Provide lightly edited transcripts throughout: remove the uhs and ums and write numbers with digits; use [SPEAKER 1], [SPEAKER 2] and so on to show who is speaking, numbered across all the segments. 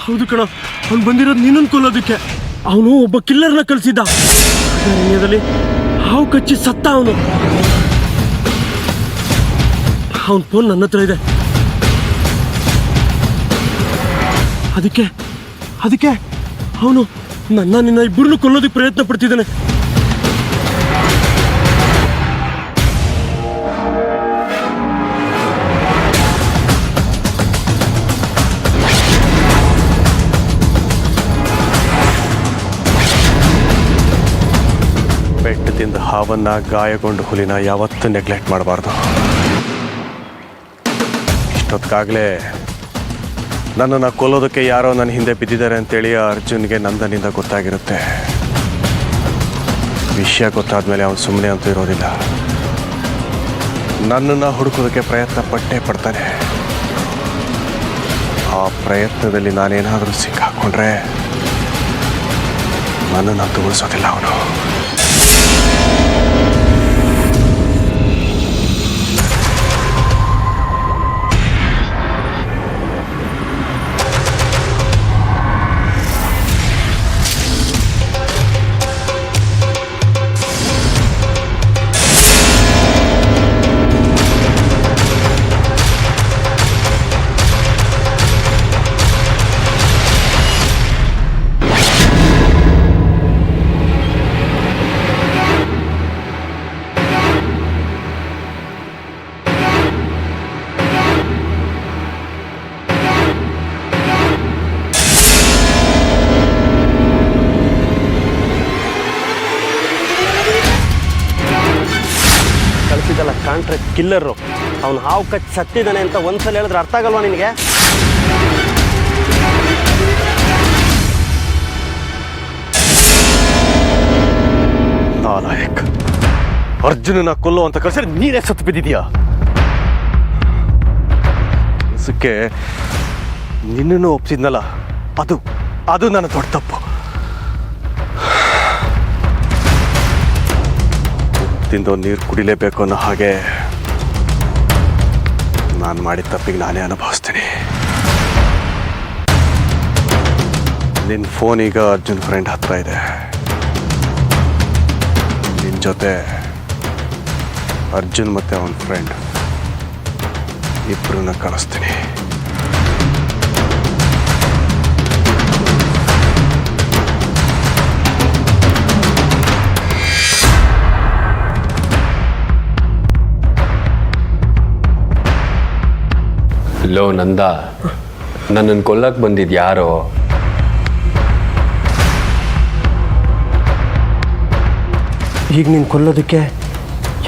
[SPEAKER 1] ಹೌದು ಕಣ, ಅವ್ನು ಬಂದಿರೋದು ನೀನನ್ನು ಕೊಲ್ಲೋದಕ್ಕೆ. ಅವನು ಒಬ್ಬ ಕಿಲ್ಲರ್ನ ಕಳಿಸಿದ್ದ. ಅರಣ್ಯದಲ್ಲಿ ಹಾವು ಕಚ್ಚಿ ಸತ್ತ ಅವನು. ಅವನ ಫೋನ್ ನನ್ನ ಹತ್ರ ಇದೆ. ಅದಕ್ಕೆ ಅವನು ನಿನ್ನ ಇಬ್ಬರನ್ನು ಕೊಲ್ಲೋದಕ್ಕೆ ಪ್ರಯತ್ನ ಪಡ್ತಿದ್ದಾನೆ.
[SPEAKER 2] ಬೆಟ್ಟದಿಂದ ಹಾವನ್ನ, ಗಾಯಗೊಂಡು ಹುಲಿನ ಯಾವತ್ತೂ ನೆಗ್ಲೆಕ್ಟ್ ಮಾಡಬಾರ್ದು. ಇಷ್ಟೊತ್ತಿಗಾಗಲೇ ನನ್ನನ್ನು ಕೊಲ್ಲೋದಕ್ಕೆ ಯಾರೋ ನನ್ನ ಹಿಂದೆ ಬಿದ್ದಿದ್ದಾರೆ ಅಂತೇಳಿ ಅರ್ಜುನ್ಗೆ ನಂದನಿಂದ ಗೊತ್ತಾಗಿರುತ್ತೆ. ವಿಷಯ ಗೊತ್ತಾದ್ಮೇಲೆ ಅವನು ಸುಮ್ಮನೆ ಅಂತೂ ಇರೋದಿಲ್ಲ. ನನ್ನನ್ನು ಹುಡುಕೋದಕ್ಕೆ ಪ್ರಯತ್ನ ಪಡ್ತಾನೆ. ಆ ಪ್ರಯತ್ನದಲ್ಲಿ ನಾನೇನಾದರೂ ಸಿಕ್ಕಾಕೊಂಡ್ರೆ ನನ್ನನ್ನು ಉಳಿಸೋದಿಲ್ಲ ಅವನು.
[SPEAKER 1] ಕಳಿಸಿದಲ್ಲ ಕಾಂಟ್ರೆ ಕಿಲ್ಲರು, ಅವನು ಹಾವು ಕಚ್ಚಿ ಸತ್ತಿದ್ದಾನೆ ಅಂತ ಒಂದ್ಸಲ ಹೇಳಿದ್ರೆ ಅರ್ಥ ಆಗಲ್ವಾ ನಿನಗೆ?
[SPEAKER 2] ನಾಲಾಯಕ್, ಅರ್ಜುನನ ಕೊಲ್ಲೋ ಅಂತ ಕಳಿಸಿದ್ರೆ ನೀನೇ ಸತ್ತು ಬಿದ್ದಿದ್ಯಾ? ಇದಕ್ಕೆ ನಿನ್ನನ್ನು ಒಪ್ಪಿಸಿದ್ನಲ್ಲ, ಅದು ನನ್ನ ದೊಡ್ಡ ತಪ್ಪು. ತಿಂದು ನೀರು ಕುಡಿಲೇಬೇಕು ಅನ್ನೋ ಹಾಗೆ ನಾನು ಮಾಡಿದ ತಪ್ಪಿಗೆ ನಾನೇ ಅನುಭವಿಸ್ತೀನಿ. ನಿನ್ನ ಫೋನ್ ಈಗ ಅರ್ಜುನ್ ಫ್ರೆಂಡ್ ಹತ್ರ ಇದೆ. ನಿನ್ನ ಜೊತೆ ಅರ್ಜುನ್ ಮತ್ತು ಅವನ ಫ್ರೆಂಡ್ ಇಬ್ಬರನ್ನ ಕಳಿಸ್ತೀನಿ.
[SPEAKER 3] ಲೋ ನಂದ, ನನ್ನನ್ನು ಕೊಲ್ಲಕ್ಕೆ ಬಂದಿದ್ದು ಯಾರೋ?
[SPEAKER 1] ಈಗ ನೀನು ಕೊಲ್ಲೋದಕ್ಕೆ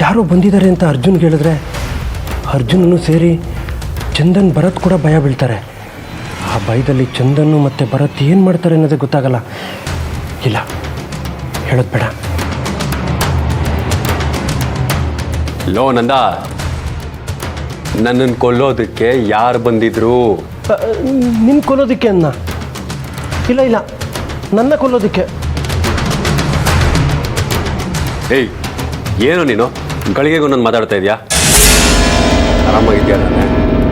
[SPEAKER 1] ಯಾರೋ ಬಂದಿದ್ದಾರೆ ಅಂತ ಅರ್ಜುನ್ಗೆ ಹೇಳಿದ್ರೆ ಅರ್ಜುನನು ಸೇರಿ ಚಂದನ್ ಭರತ್ ಕೂಡ ಭಯ ಬೀಳ್ತಾರೆ. ಆ ಭಯದಲ್ಲಿ ಚಂದನ್ನು ಮತ್ತು ಭರತ್ ಏನು ಮಾಡ್ತಾರೆ ಅನ್ನೋದೇ ಗೊತ್ತಾಗಲ್ಲ. ಇಲ್ಲ, ಹೇಳೋದು ಬೇಡ.
[SPEAKER 3] ಲೋ ನಂದ, ನನ್ನನ್ನು ಕೊಲ್ಲೋದಕ್ಕೆ ಯಾರು ಬಂದಿದ್ರು?
[SPEAKER 1] ನಿನ್ನ ಕೊಲ್ಲೋದಕ್ಕೆ ಅನ್ನ? ಇಲ್ಲ, ನನ್ನ ಕೊಲ್ಲೋದಕ್ಕೆ.
[SPEAKER 3] ಏಯ್, ಏನು ನೀನು ಗಳಿಗೆಗೂ ನಾನು ಮಾತಾಡ್ತಾ ಇದೆಯಾ? ಆರಾಮಾಗಿದ್ಯಾ?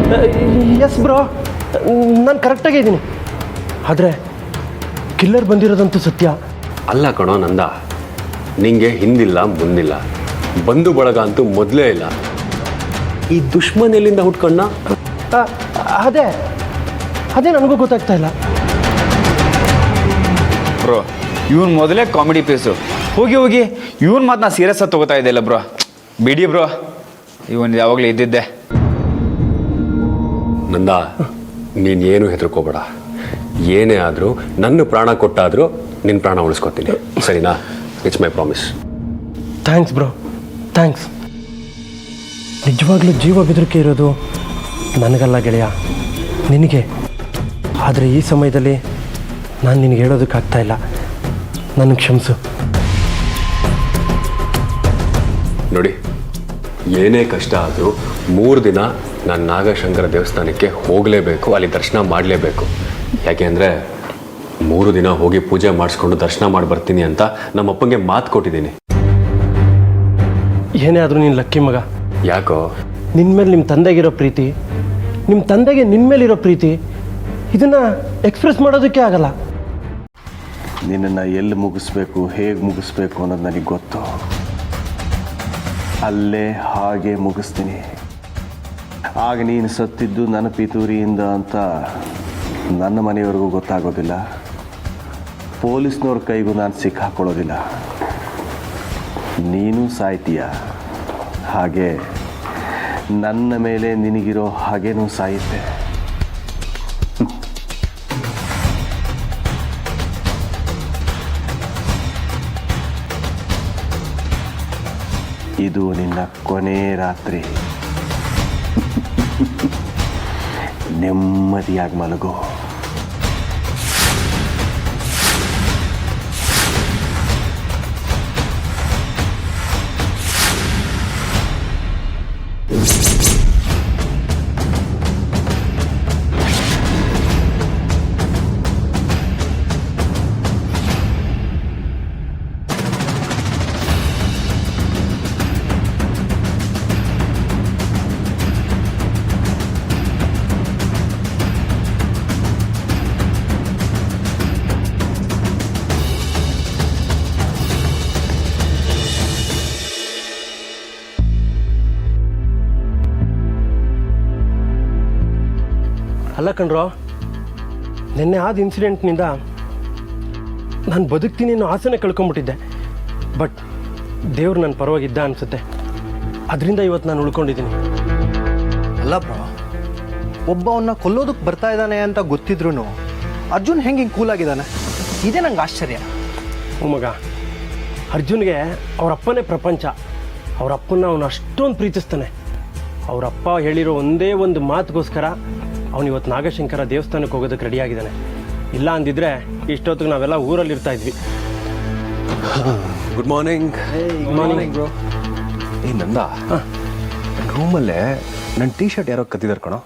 [SPEAKER 3] ನಾನೇ
[SPEAKER 1] ಎಸ್ ಬ್ರೋ, ನಾನು ಕರೆಕ್ಟಾಗೇ ಇದ್ದೀನಿ. ಆದರೆ ಕಿಲ್ಲರ್ ಬಂದಿರೋದಂತೂ ಸತ್ಯ.
[SPEAKER 3] ಅಲ್ಲ ಕಣೋ ನಂದ, ನಿಂಗೆ ಹಿಂದಿಲ್ಲ ಮುಂದಿಲ್ಲ, ಬಂಧು ಬಳಗ ಅಂತೂ ಮೊದಲೇ ಇಲ್ಲ. ಈ ದುಶ್ಮನ್ ಎಲ್ಲಿಂದ ಹುಟ್ಕೊಂಡ?
[SPEAKER 1] ಅದೇ ನನಗೂ ಗೊತ್ತಾಗ್ತಾ ಇಲ್ಲ
[SPEAKER 4] ಬ್ರೋ. ಇವನು ಮೊದಲೇ ಕಾಮಿಡಿ ಪೀಸು. ಹೋಗಿ ಇವನ್ ಮಾತು ನಾ ಸೀರಿಯಸ್ ಆಗಿ ತಗೋತಾ ಇದ್ದೆ ಇಲ್ಲ ಬ್ರೋ. ಬಿಡಿ ಬ್ರೋ, ಇವನ್ ಯಾವಾಗಲೂ ಇದ್ದಿದ್ದೆ.
[SPEAKER 3] ನಂದ, ನೀನೇನು ಹೆದರ್ಕೋಬೇಡ. ಏನೇ ಆದರೂ ನನ್ನ ಪ್ರಾಣ ಕೊಟ್ಟಾದರೂ ನಿನ್ನ ಪ್ರಾಣ ಉಳಿಸ್ಕೊತೀನಿ, ಸರಿನಾ? It's my promise.
[SPEAKER 1] Thanks bro, thanks. ನಿಜವಾಗ್ಲೂ ಜೀವ ಬೆದರಿಕೆ ಇರೋದು ನನಗಲ್ಲ ಗೆಳೆಯ, ನಿನಗೆ. ಆದರೆ ಈ ಸಮಯದಲ್ಲಿ ನಾನು ನಿನಗೆ ಹೇಳೋದಕ್ಕಾಗ್ತಾ ಇಲ್ಲ. ನನಗೆ ಕ್ಷಮಿಸು.
[SPEAKER 3] ನೋಡಿ, ಏನೇ ಕಷ್ಟ ಆದರೂ 3 ದಿನ ನಾನು ನಾಗಶಂಕರ ದೇವಸ್ಥಾನಕ್ಕೆ ಹೋಗಲೇಬೇಕು, ಅಲ್ಲಿ ದರ್ಶನ ಮಾಡಲೇಬೇಕು. ಯಾಕೆ ಅಂದರೆ 3 ದಿನ ಹೋಗಿ ಪೂಜೆ ಮಾಡಿಸ್ಕೊಂಡು ದರ್ಶನ ಮಾಡಿ ಬರ್ತೀನಿ ಅಂತ ನಮ್ಮಪ್ಪಂಗೆ ಮಾತು ಕೊಟ್ಟಿದ್ದೀನಿ.
[SPEAKER 1] ಏನೇ ಆದರೂ ನೀನು ಲಕ್ಕಿ ಮಗ.
[SPEAKER 3] ಯಾಕೋ?
[SPEAKER 1] ನಿನ್ನ ಮೇಲೆ ನಿಮ್ಮ ತಂದೆಗಿರೋ ಪ್ರೀತಿ, ನಿಮ್ಮ ತಂದೆಗೆ ನಿನ್ನ ಮೇಲಿರೋ ಪ್ರೀತಿ ಇದನ್ನು ಎಕ್ಸ್ಪ್ರೆಸ್ ಮಾಡೋದಕ್ಕೆ ಆಗಲ್ಲ.
[SPEAKER 2] ನಿನ್ನನ್ನು ಎಲ್ಲಿ ಮುಗಿಸ್ಬೇಕು, ಹೇಗೆ ಮುಗಿಸ್ಬೇಕು ಅನ್ನೋದು ನನಗೆ ಗೊತ್ತು. ಅಲ್ಲೇ ಹಾಗೆ ಮುಗಿಸ್ತೀನಿ. ಆಗ ನೀನು ಸತ್ತಿದ್ದು ನನ್ನ ಪಿತೂರಿಯಿಂದ ಅಂತ ನನ್ನ ಮನೆಯವರೆಗೂ ಗೊತ್ತಾಗೋದಿಲ್ಲ. ಪೊಲೀಸ್ನವ್ರ ಕೈಗೂ ನಾನು ಸಿಕ್ಕಾಕೊಳ್ಳೋದಿಲ್ಲ. ನೀನು ಸಾಯ್ತೀಯ. ಹಾಗೆ ನನ್ನ ಮೇಲೆ ನಿನಗಿರೋ ಹಾಗೇನೂ ಸಾಯುತ್ತೆ. ಇದು ನಿನ್ನ ಕೊನೆ ರಾತ್ರಿ. ನೆಮ್ಮದಿಯಾಗಿ ಮಲಗೋ.
[SPEAKER 1] ಅಲ್ಲ ಕಣ್ರೋ, ನಿನ್ನೆ ಆದ ಇನ್ಸಿಡೆಂಟ್ನಿಂದ ನಾನು ಬದುಕ್ತೀನಿ ಅನ್ನೋ ಆಸೆನೇ ಕಳ್ಕೊಂಬಿಟ್ಟಿದ್ದೆ. ಬಟ್ ದೇವ್ರು ನನ್ನ ಪರವಾಗಿದ್ದ ಅನಿಸುತ್ತೆ. ಅದರಿಂದ ಇವತ್ತು ನಾನು ಉಳ್ಕೊಂಡಿದ್ದೀನಿ.
[SPEAKER 5] ಅಲ್ಲ ಬ್ರೋ, ಒಬ್ಬವನ್ನ ಕೊಲ್ಲೋದಕ್ಕೆ ಬರ್ತಾ ಇದ್ದಾನೆ ಅಂತ ಗೊತ್ತಿದ್ರು ಅರ್ಜುನ್ ಹೆಂಗೆ ಹಿಂಗೆ ಕೂಲಾಗಿದ್ದಾನೆ? ಇದೇ ನಂಗೆ ಆಶ್ಚರ್ಯ.
[SPEAKER 1] ಮಗ, ಅರ್ಜುನ್ಗೆ ಅವರಪ್ಪನೇ ಪ್ರಪಂಚ. ಅವರಪ್ಪನ ಅವನು ಅಷ್ಟೊಂದು ಪ್ರೀತಿಸ್ತಾನೆ. ಅವರಪ್ಪ ಹೇಳಿರೋ ಒಂದೇ ಒಂದು ಮಾತುಗೋಸ್ಕರ ಅವನು ಇವತ್ತು ನಾಗಶಂಕರ ದೇವಸ್ಥಾನಕ್ಕೆ ಹೋಗೋದಕ್ಕೆ ರೆಡಿಯಾಗಿದ್ದಾನೆ. ಇಲ್ಲ ಅಂದಿದ್ರೆ ಇಷ್ಟೊತ್ತಿಗೆ ನಾವೆಲ್ಲ ಊರಲ್ಲಿ ಇರ್ತಾ ಇದ್ವಿ.
[SPEAKER 3] Good morning.
[SPEAKER 1] Morning bro.
[SPEAKER 3] ಏ ನಂದ, ನನ್ನ ರೂಮಲ್ಲೇ ನನ್ನ ಟೀ ಶರ್ಟ್ ಯಾರೋ ಕತ್ತಿದಾರೆ ಕಣೋ.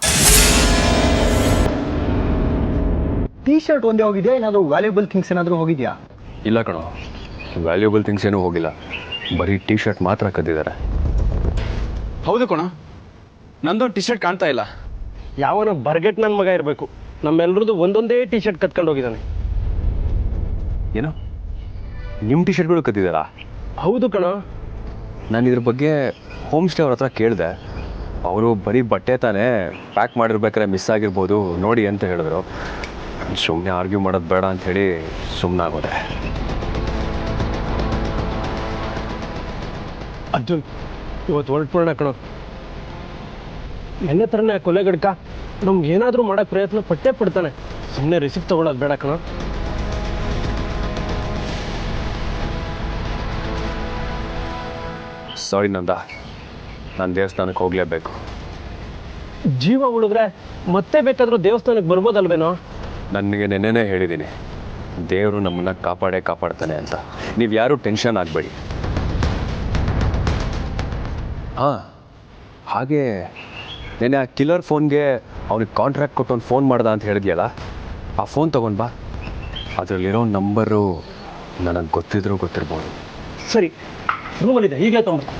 [SPEAKER 5] ಟೀ ಶರ್ಟ್ ಒಂದೇ ಹೋಗಿದ್ಯಾ? ಏನಾದರೂ ವ್ಯಾಲ್ಯೂಬಲ್ ಥಿಂಗ್ಸ್ ಏನಾದರೂ ಹೋಗಿದ್ಯಾ?
[SPEAKER 3] ಇಲ್ಲ ಕಣೋ, ವ್ಯಾಲ್ಯೂಬಲ್ ಥಿಂಗ್ಸ್ ಏನೂ ಹೋಗಿಲ್ಲ. ಬರೀ ಟೀ ಶರ್ಟ್ ಮಾತ್ರ ಕದ್ದಿದ್ದಾರೆ.
[SPEAKER 4] ಹೌದು ಕಣ, ನಂದೊಂದು ಟಿ ಶರ್ಟ್ ಕಾಣ್ತಾ ಇಲ್ಲ.
[SPEAKER 1] ಯಾವನ ಬರ್ಗೆಟ್ ನನ್ನ ಮಗ ಇರಬೇಕು. ನಮ್ಮೆಲ್ಲರದ್ದು ಒಂದೊಂದೇ ಟೀ ಶರ್ಟ್ ಕತ್ಕೊಂಡು ಹೋಗಿದ್ದಾನೆ.
[SPEAKER 3] ಏನು, ನಿಮ್ಮ ಟಿ ಶರ್ಟ್ಗಳು ಕದ್ದಿದ್ದಾರಾ?
[SPEAKER 1] ಹೌದು ಕಣೋ.
[SPEAKER 3] ನಾನು ಇದ್ರ ಬಗ್ಗೆ ಹೋಮ್ ಸ್ಟೇ ಅವ್ರ ಹತ್ರ ಕೇಳಿದೆ. ಅವರು ಬರೀ ಬಟ್ಟೆ ತಾನೇ, ಪ್ಯಾಕ್ ಮಾಡಿರ್ಬೇಕಾದ್ರೆ ಮಿಸ್ ಆಗಿರ್ಬೋದು ನೋಡಿ ಅಂತ ಹೇಳಿದ್ರು. ಸುಮ್ಮನೆ ಆರ್ಗ್ಯೂ ಮಾಡೋದು ಬೇಡ ಅಂಥೇಳಿ ಸುಮ್ಮನಾಗೋದೆ.
[SPEAKER 1] ಅರ್ಜುನ್, ಇವತ್ತು ಹೊರಟ್ಬಿಡೋಣ ಕಣೋ. ಎಣ್ಣೆ ಥರನೇ ಕೊಲೆಗಡ್ಕ ನಮ್ಗೆ ಏನಾದರೂ ಮಾಡೋಕ್ಕೆ ಪ್ರಯತ್ನ ಪಟ್ಟೇ ಪಡ್ತಾನೆ. ಸುಮ್ಮನೆ ರಿಸಿಪ್ಟ್ ತೊಗೊಳೋದು ಬೇಡ ಕಣೋ.
[SPEAKER 3] ಸಾರಿ ನಂದ, ನಾನು ದೇವಸ್ಥಾನಕ್ಕೆ ಹೋಗಲೇಬೇಕು.
[SPEAKER 1] ಜೀವ ಉಳಿದ್ರೆ ಮತ್ತೆ ಬೇಕಾದರೂ ದೇವಸ್ಥಾನಕ್ಕೆ ಬರ್ಬೋದಲ್ವೇನೋ?
[SPEAKER 3] ನನಗೆ ನೆನ್ನೆನೇ ಹೇಳಿದ್ದೀನಿ, ದೇವರು ನಮ್ಮನ್ನು ಕಾಪಾಡ್ತಾನೆ ಅಂತ. ನೀವು ಯಾರೂ ಟೆನ್ಷನ್ ಆಗಬೇಡಿ. ಹಾಂ, ಹಾಗೆ ನೆನ್ನೆ ಆ ಕಿಲ್ಲರ್ ಫೋನ್ಗೆ ಅವ್ನಿಗೆ ಕಾಂಟ್ರಾಕ್ಟ್ ಕೊಟ್ಟು ಒಂದು ಫೋನ್ ಮಾಡ್ದ ಅಂತ ಹೇಳಿದ್ಯಲ್ಲ, ಆ ಫೋನ್ ತೊಗೊಂಡು ಬಾ. ಅದರಲ್ಲಿರೋ ನಂಬರು ನನಗೆ ಗೊತ್ತಿದ್ರೂ ಗೊತ್ತಿರ್ಬೋದು.
[SPEAKER 1] ಸರಿ, ರೂಮಲ್ಲಿದೆ, ಈಗಲೇ ತೊಗೊಂಡು.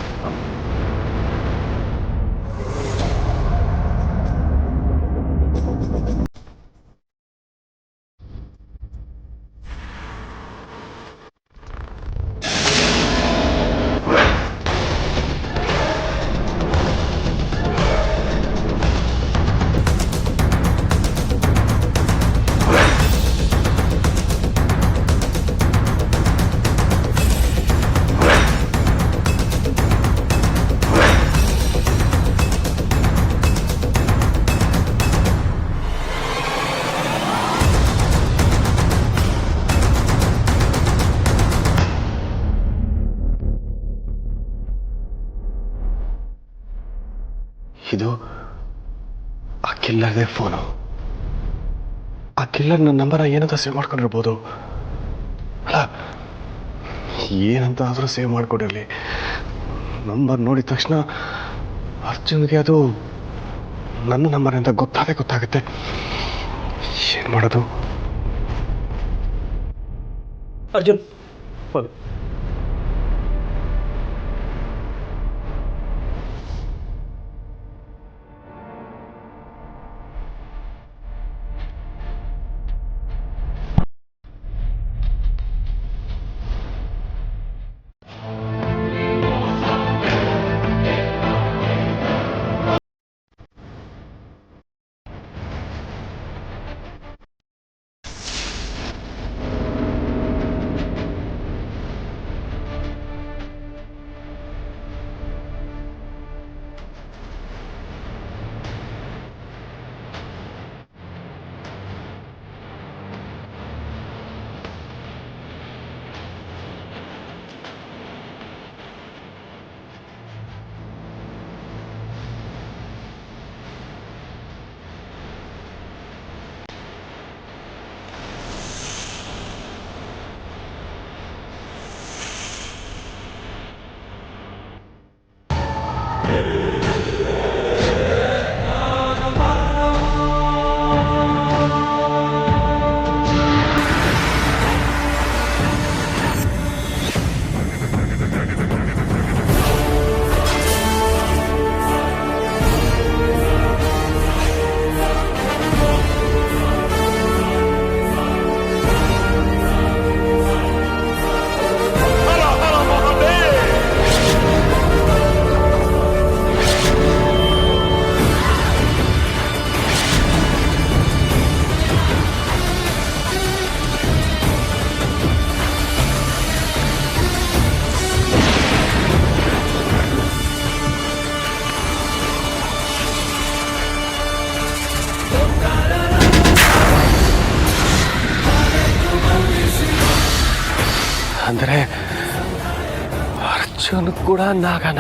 [SPEAKER 2] ಇದು ಆ ಕಿಲ್ಲರ್ದೇ ಫೋನು. ಆ ಕಿಲ್ಲರ್ ನನ್ನ ನಂಬರ ಏನಂತ ಸೇವ್ ಮಾಡ್ಕೊಂಡಿರ್ಬೋದು. ಅಲ್ಲ, ಏನಂತ ಆದರೂ ಸೇವ್ ಮಾಡ್ಕೊಂಡಿರಲಿ. ನಂಬರ್ ನೋಡಿದ ತಕ್ಷಣ ಅರ್ಜುನ್ಗೆ ಅದು ನನ್ನ ನಂಬರ್ ಅಂತ ಗೊತ್ತಾಗುತ್ತೆ. ಏನು ಮಾಡೋದು?
[SPEAKER 1] ಅರ್ಜುನ್ ಹೋಗಿ.
[SPEAKER 2] ಅಂದರೆ ಅರ್ಜುನ್ ಕೂಡ ನಾಗನ?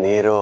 [SPEAKER 2] ನೀರು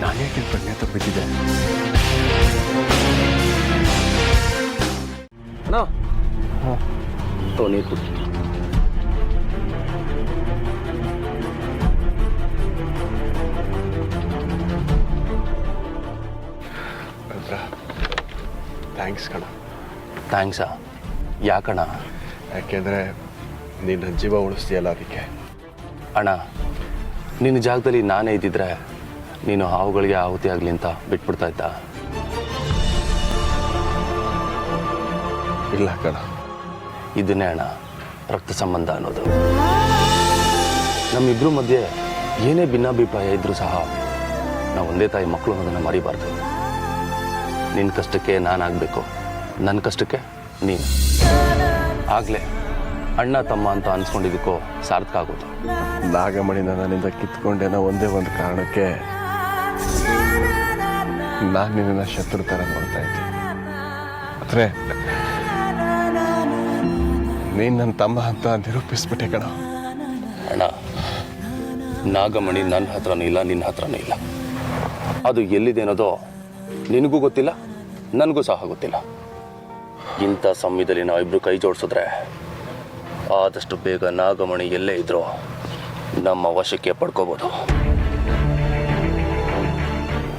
[SPEAKER 2] ನಾನೇಕೆ ಪ್ರಜ್ಞೆ ತಪ್ಪಿದ್ದೆ?
[SPEAKER 3] ನೀರು ಕುಡಿ.
[SPEAKER 2] ಥ್ಯಾಂಕ್ಸ್ ಕಣ.
[SPEAKER 3] ಥ್ಯಾಂಕ್ಸಾ? ಯಾಕಣ್ಣ?
[SPEAKER 2] ಯಾಕೆಂದರೆ ನಿನ್ನ ಜೀವ ಉಳಿಸ್ತೀಯಲ್ಲ ಅದಕ್ಕೆ.
[SPEAKER 3] ಅಣ್ಣ, ನಿನ್ನ ಜಾಗದಲ್ಲಿ ನಾನೇ ಇದ್ದಿದ್ರೆ ನೀನು ಹಾವುಗಳಿಗೆ ಆಹುತಿ ಆಗಲಿ ಅಂತ ಬಿಟ್ಬಿಡ್ತಾ ಇದ್ದ?
[SPEAKER 2] ಇಲ್ಲ ಕಣ.
[SPEAKER 3] ಇದನ್ನೇ ಅಣ್ಣ ರಕ್ತ ಸಂಬಂಧ ಅನ್ನೋದು. ನಮ್ಮಿಬ್ಬರ ಮಧ್ಯೆ ಏನೇ ಭಿನ್ನಾಭಿಪ್ರಾಯ ಇದ್ರೂ ಸಹ ನಾವು ಒಂದೇ ತಾಯಿ ಮಕ್ಕಳು ಅನ್ನೋದನ್ನು ಮರಿಬಾರ್ದು. ನಿನ್ನ ಕಷ್ಟಕ್ಕೆ ನಾನಾಗಬೇಕು, ನನ್ನ ಕಷ್ಟಕ್ಕೆ ನೀನು. ಆಗಲೇ ಅಣ್ಣ ತಮ್ಮ ಅಂತ ಅನ್ಸ್ಕೊಂಡಿದ್ದಕ್ಕೋ ಸಾರ್ಥಕ ಆಗೋದು.
[SPEAKER 2] ನಾಗಮಣಿನ ನನ್ನಿಂದ ಕಿತ್ಕೊಂಡೇನೋ ಒಂದೇ ಒಂದು ಕಾರಣಕ್ಕೆ ನಾನು ನಿನ್ನ ಶತ್ರು ಥರ ನೋಡ್ತಾ ಇದ್ದೆ. ಆದರೆ ನೀನು ನನ್ನ ತಮ್ಮ ಅಂತ ನಿರೂಪಿಸ್ಬಿಟ್ಟೆ ಕಣ.
[SPEAKER 3] ಅಣ್ಣ, ನಾಗಮಣಿ ನನ್ನ ಹತ್ರನೂ ಇಲ್ಲ, ನಿನ್ನ ಹತ್ರನೂ ಇಲ್ಲ. ಅದು ಎಲ್ಲಿದೆ ಅನ್ನೋದು ನಿನಗೂ ಗೊತ್ತಿಲ್ಲ, ನನಗೂ ಸಹ ಗೊತ್ತಿಲ್ಲ. ಇಂಥ ಸಮಯದಲ್ಲಿ ನಾವಿಬ್ಬರು ಕೈ ಜೋಡಿಸಿದ್ರೆ ಆದಷ್ಟು ಬೇಗ ನಾಗಮಣಿ ಎಲ್ಲೇ ಇದ್ರೂ ನಮ್ಮ ವಶಕ್ಕೆ ಪಡ್ಕೋಬೋದು.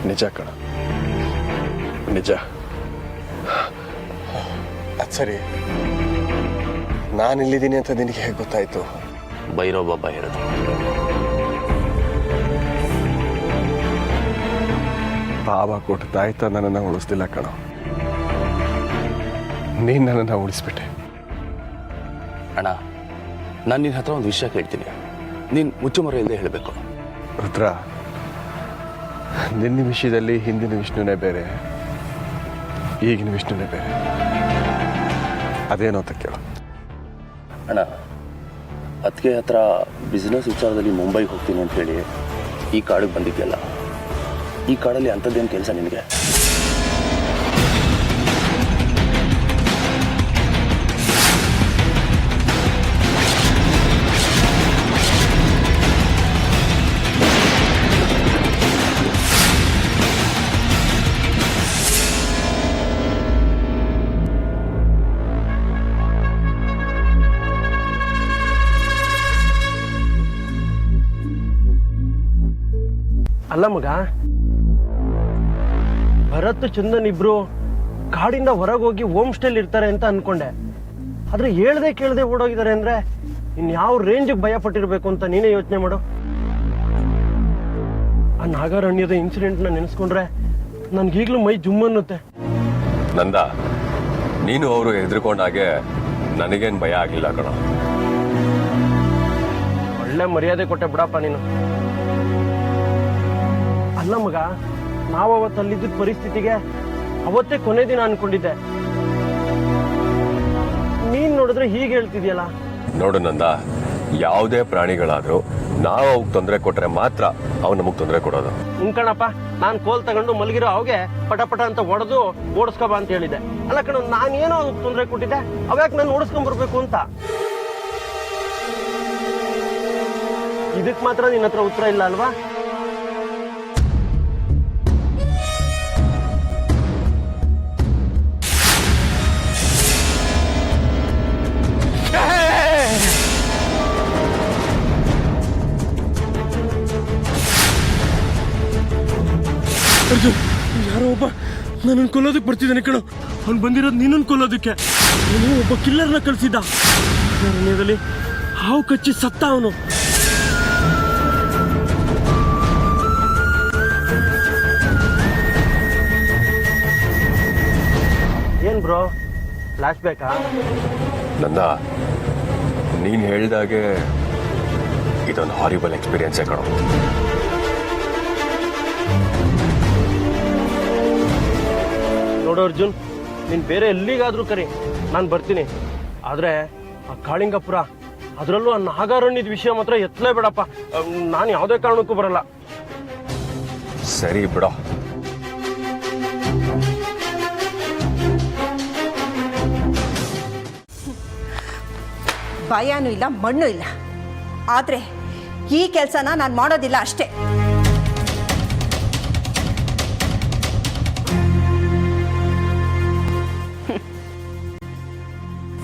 [SPEAKER 2] ನಿಜ ಕಣ, ನಿಜ. ಅದು ಸರಿ, ನಾನಿಲ್ಲಿದ್ದೀನಿ ಅಂತ ನಿನಗೆ ಹೇಗೆ ಗೊತ್ತಾಯಿತು?
[SPEAKER 3] ಭೈರವ ಹೇಳಿದ್ರು.
[SPEAKER 2] ಬಾಬಾ ಕೊಟ್ಟು ತಾಯ್ತ ನನ್ನನ್ನು ಉಳಿಸ್ಲಿಲ್ಲ ಕಣೋ, ನೀನು ನನ್ನನ್ನು ಉಳಿಸ್ಬಿಟ್ಟೆ.
[SPEAKER 6] ಅಣ್ಣ, ನಾನು ನಿನ್ನ ಹತ್ರ ಒಂದು ವಿಷಯ ಕೇಳ್ತೀನಿ, ನೀನು ಮುಚ್ಚುಮರೆ ಇಲ್ಲದೆ ಹೇಳಬೇಕು.
[SPEAKER 2] ರುದ್ರ, ನಿನ್ನ ವಿಷಯದಲ್ಲಿ ಹಿಂದಿನ ವಿಷ್ಣುನೇ ಬೇರೆ, ಈಗಿನ ವಿಷ್ಣುನೇ ಬೇರೆ. ಅದೇನೋ ಅಂತ ಕೇಳು.
[SPEAKER 6] ಅಣ್ಣ, ಅದಕ್ಕೆ ಹತ್ರ ಬಿಸ್ನೆಸ್ ವಿಚಾರದಲ್ಲಿ ಮುಂಬೈಗೆ ಹೋಗ್ತೀನಿ ಅಂತ ಹೇಳಿ ಈ ಕಾಡಿಗೆ ಬಂದಿದ್ಯಲ್ಲ, ಈ ಕಾಡಲ್ಲಿ ಅಂಥದ್ದೇನು ಕೆಲಸ ನಿನಗೆ?
[SPEAKER 1] ಅಲ್ಲ ಮಗ, ಭರತ್ ಚಂದನ್ ಇಬ್ರು ಕಾಡಿಂದ ಹೊರಗೆ ಹೋಗಿ ಹೋಮ್ ಸ್ಟೇಲಿ ಇರ್ತಾರೆ ಅಂತ ಅನ್ಕೊಂಡೆ. ಆದ್ರೆ ಹೇಳ್ದೆ ಕೇಳದೆ ಓಡೋಗಿದ್ದಾರೆ ಅಂದ್ರೆ ಇನ್ಯಾವ ರೇಂಜಿಗೆ ಭಯ ಪಟ್ಟಿರ್ಬೇಕು ಅಂತ ನೀನೇ ಯೋಚನೆ ಮಾಡು. ಆ ನಾಗಾರಣ್ಯದ ಇನ್ಸಿಡೆಂಟ್ನ ನೆನೆಸ್ಕೊಂಡ್ರೆ ನನ್ಗೀಗ್ಲೂ ಮೈ ಜುಮ್ ಅನ್ನುತ್ತೆ.
[SPEAKER 3] ನಂದ, ನೀನು ಅವರು ಹೆದರ್ಕೊಂಡಾಗೆ ನನಗೇನು ಭಯ ಆಗಲಿಲ್ಲ ಕಣ.
[SPEAKER 1] ಒಳ್ಳೆ ಮರ್ಯಾದೆ ಕೊಟ್ಟೆ ಬಿಡಪ್ಪ ನೀನು. ಅಲ್ಲ ಮಗ, ನಾವು ಅವತ್ತು ಅಲ್ಲಿದ್ದ ಪರಿಸ್ಥಿತಿಗೆ ಅವತ್ತೇ ಕೊನೆ ದಿನ ಅನ್ಕೊಂಡಿದ್ದೆ. ನೀನ್ ನೋಡಿದ್ರೆ ಹೀಗೆ ಹೇಳ್ತಿದ್ಯಲ್ಲ.
[SPEAKER 3] ನೋಡು ನಂದ, ಯಾವುದೇ ಪ್ರಾಣಿಗಳಾದ್ರೂ ನಾವು ಅವಕ್ಕೆ ತೊಂದರೆ ಕೊಟ್ರೆ ಮಾತ್ರ ಅವು ನಮಗೆ ತೊಂದರೆ ಕೊಡೋದು.
[SPEAKER 1] ಕಣಪ್ಪ, ನಾನ್ ಕೋಲ್ ತಗೊಂಡು ಮಲಗಿರೋ ಅವಾಗೆ ಪಟ ಪಟ ಅಂತ ಹೊಡೆದು ಓಡಿಸ್ಕೊಬಾ ಅಂತ ಹೇಳಿದೆ. ಅಲ್ಲ ಕಣ, ನಾನೇನೋ ಅದಕ್ಕೆ ತೊಂದರೆ ಕೊಟ್ಟಿದ್ದೆ, ಅವ್ಯಾಕೆ ನಾನು ಓಡಿಸ್ಕೊಂಡ್ ಬರ್ಬೇಕು ಅಂತ. ಇದಕ್ ಮಾತ್ರ ನಿನ್ನ ಹತ್ರ ಉತ್ತರ ಇಲ್ಲ ಅಲ್ವಾ? ಯಾರೋ ಒಬ್ಬ ನನ್ನನ್ನು ಕೊಲ್ಲೋದಕ್ಕೆ ಬರ್ತಿದ್ದಾನೆ ಕಣೋ. ಅವ್ನು ಬಂದಿರೋದು ನಿನ್ನನ್ನು ಕೊಲ್ಲೋದಕ್ಕೆ. ಅವನು ಒಬ್ಬ ಕಿಲ್ಲರ್ನ ಕಳಿಸಿದ್ದ. ಅರಣ್ಯದಲ್ಲಿ ಹಾವು ಕಚ್ಚಿ ಸತ್ತ ಅವನು. ಏನ್ ಬ್ರೋ, ಫ್ಲಾಶ್ ಬ್ಯಾಕಾ?
[SPEAKER 3] ನಂದ, ನೀನು ಹೇಳ್ದಾಗೆ ಇದೊಂದು ಹಾರಿಬಲ್ ಎಕ್ಸ್ಪೀರಿಯನ್ಸೇ ಕಣೋ.
[SPEAKER 1] ನೋಡು ಅರ್ಜುನ್, ನೀನ್ ಬೇರೆ ಎಲ್ಲಿಗಾದ್ರೂ ಕರಿ, ನಾನು ಬರ್ತೀನಿ. ಆದ್ರೆ ಆ ಕಾಳಿಂಗಪುರ, ಅದರಲ್ಲೂ ಆ ನಾಗಾರಣ್ಯದ ವಿಷಯ ಮಾತ್ರ ಎತ್ತಲೇ ಬೇಡಪ್ಪ. ನಾನು ಯಾವುದೇ ಕಾರಣಕ್ಕೂ ಬರಲ್ಲ.
[SPEAKER 3] ಸರಿ ಬಿಡೋ.
[SPEAKER 7] ಭಯನೂ ಇಲ್ಲ, ಮಣ್ಣು ಇಲ್ಲ. ಆದರೆ ಈ ಕೆಲಸನ ನಾನು ಮಾಡೋದಿಲ್ಲ ಅಷ್ಟೇ.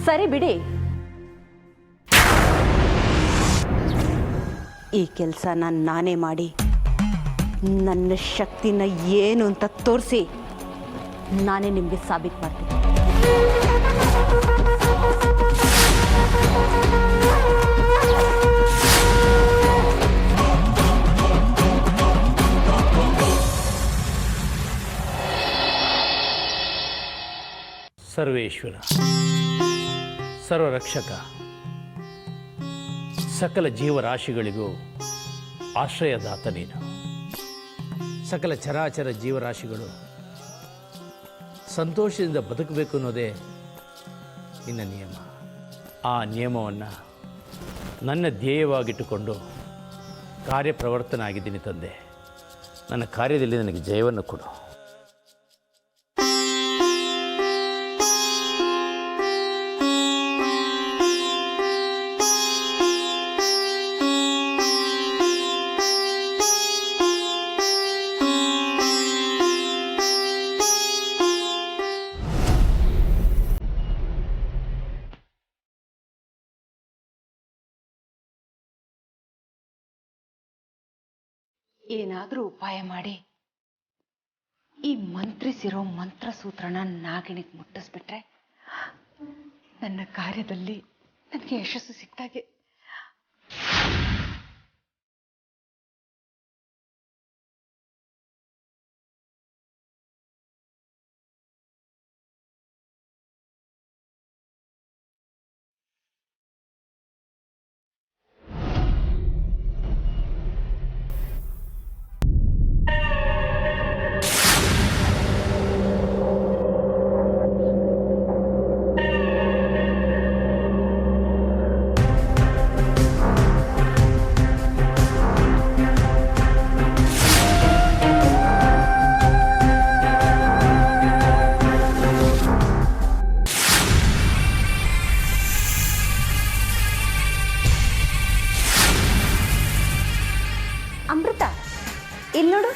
[SPEAKER 7] ಸರಿ ಬಿಡಿ, ಈ ಕೆಲಸ ನಾನೇ ಮಾಡಿ ನನ್ನ ಶಕ್ತಿನ ಏನು ಅಂತ ತೋರಿಸಿ ನಾನೇ ನಿಮಗೆ ಸಾಬೀತು ಮಾಡ್ತೀನಿ.
[SPEAKER 8] ಸರ್ವೇಶ್ವರ, ಸರ್ವರಕ್ಷಕ, ಸಕಲ ಜೀವರಾಶಿಗಳಿಗೂ ಆಶ್ರಯದಾತ ನೀನು. ಸಕಲ ಚರಾಚರ ಜೀವರಾಶಿಗಳು ಸಂತೋಷದಿಂದ ಬದುಕಬೇಕು ಅನ್ನೋದೇ ನಿನ್ನ ನಿಯಮ. ಆ ನಿಯಮವನ್ನು ನನ್ನ ಧ್ಯೇಯವಾಗಿಟ್ಟುಕೊಂಡು ಕಾರ್ಯಪ್ರವರ್ತನ ಆಗಿದ್ದೀನಿ ತಂದೆ. ನನ್ನ ಕಾರ್ಯದಲ್ಲಿ ನನಗೆ ಜಯವನ್ನು ಕೊಡು.
[SPEAKER 7] ಏನಾದರೂ ಉಪಾಯ ಮಾಡಿ ಈ ಮಂತ್ರಿಸಿರೋ ಮಂತ್ರಸೂತ್ರನ ನಾಗಿಣಿಗೆ ಮುಟ್ಟಿಸ್ಬಿಟ್ರೆ ನನ್ನ ಕಾರ್ಯದಲ್ಲಿ ನನಗೆ ಯಶಸ್ಸು ಸಿಕ್ತಾಗೆ. ಅಮೃತ ಇಲ್ಲಿ ನೋಡು,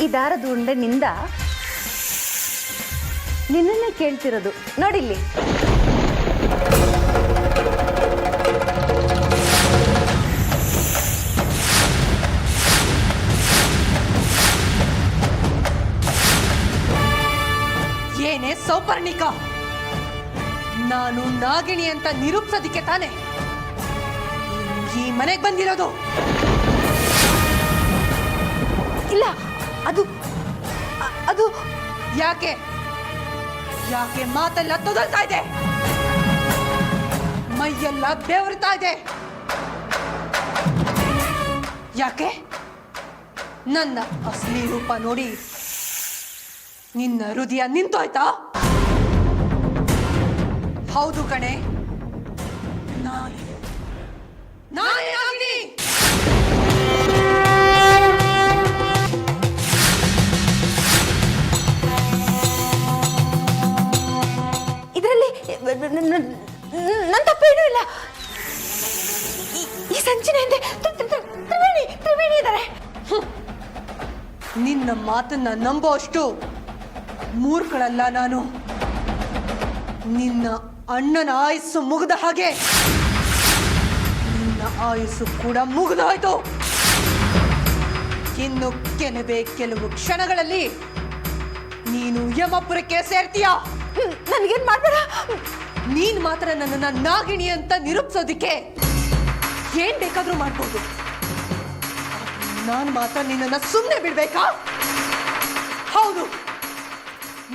[SPEAKER 7] ಈ ದಾರದ ಉಂಡೆ ನಿಂದ ನಿನ್ನನ್ನೇ ಕೇಳ್ತಿರೋದು ನೋಡಿಲ್ಲಿ.
[SPEAKER 9] ಏನೇ ಸೌಪರ್ಣಿಕ, ನಾನು ನಾಗಿಣಿ ಅಂತ ನಿರೂಪಿಸೋದಿಕ್ಕೆ ತಾನೆ ಈ ಮನೆಗೆ ಬಂದಿರೋದು?
[SPEAKER 7] ಇಲ್ಲ, ಅದು ಅದು
[SPEAKER 9] ಯಾಕೆ ಯಾಕೆ ಮಾತೆಲ್ಲ ತೊದಲ್ತಾ ಇದೆ, ಮೈಯೆಲ್ಲ ಬೆವರ್ತಾ ಇದೆ? ಯಾಕೆ ನನ್ನ ಅಸಲಿ ರೂಪ ನೋಡಿ ನಿನ್ನ ಹೃದಯ ನಿಂತೋಯ್ತಾ? ಹೌದು ಕಣೆ, ನಾನೇ ನಾಗಿಣಿ.
[SPEAKER 7] ಇದರಲ್ಲಿ ನನ್ನ ತಪ್ಪೇನೂ ಇಲ್ಲ. ಈ ಸಂಚಿನ ಹಿಂದೆ ತ್ರಿವೇಣಿ ಇದ್ದಾರೆ.
[SPEAKER 9] ನಿನ್ನ ಮಾತನ್ನ ನಂಬೋ ಅಷ್ಟು ಮೂರ್ಖಳಲ್ಲ ನಾನು. ನಿನ್ನ ಅಣ್ಣನ ಆಯುಸ್ಸು ಮುಗಿದ ಹಾಗೆ ನಿನ್ನ ಆಯುಸ್ಸು ಕೂಡ ಮುಗಿದೋಯ್ತು. ಇನ್ನು ಕೆಲವು ಕ್ಷಣಗಳಲ್ಲಿ ನೀನು ಯಮಪುರಕ್ಕೆ ಸೇರ್ತೀಯ.
[SPEAKER 7] ನನಗೇನ್ ಮಾಡ್ಬೇಡ.
[SPEAKER 9] ನೀನ್ ಮಾತ್ರ ನನ್ನನ್ನ ನಾಗಿಣಿ ಅಂತ ನಿರೂಪಿಸೋದಿಕ್ಕೆ ಏನ್ ಬೇಕಾದ್ರೂ ಮಾಡ್ಬೋದು. ನಾನು ಮಾತ್ರ ನಿನ್ನನ್ನ ಸುಮ್ಮನೆ ಬಿಡ್ಬೇಕಾ? ಹೌದು,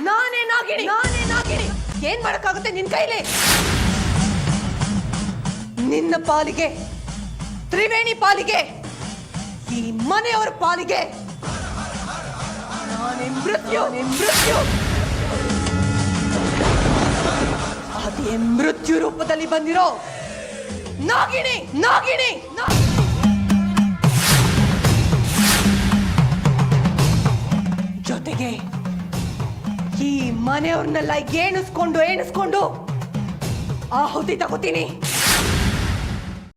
[SPEAKER 9] ನಾನೇ ನಾಗಿಣಿ. ಏನ್ ಮಾಡಕ್ಕಾಗುತ್ತೆ ನಿನ್ ಕೈಲಿ? ನಿನ್ನ ಪಾಲಿಗೆ, ತ್ರಿವೇಣಿ ಪಾಲಿಗೆ, ಈ ಮನೆಯವರ ಪಾಲಿಗೆ ನಾನೇ ಮೃತ್ಯು. ಅದೇ ಮೃತ್ಯು ರೂಪದಲ್ಲಿ ಬಂದಿರೋ ನಾಗಿಣಿ. ಜೊತೆಗೆ ಈ ಮನೆಯವ್ರನ್ನೆಲ್ಲ ಎಣಿಸ್ಕೊಂಡು ಆಹುತಿ ತಗೋತೀನಿ.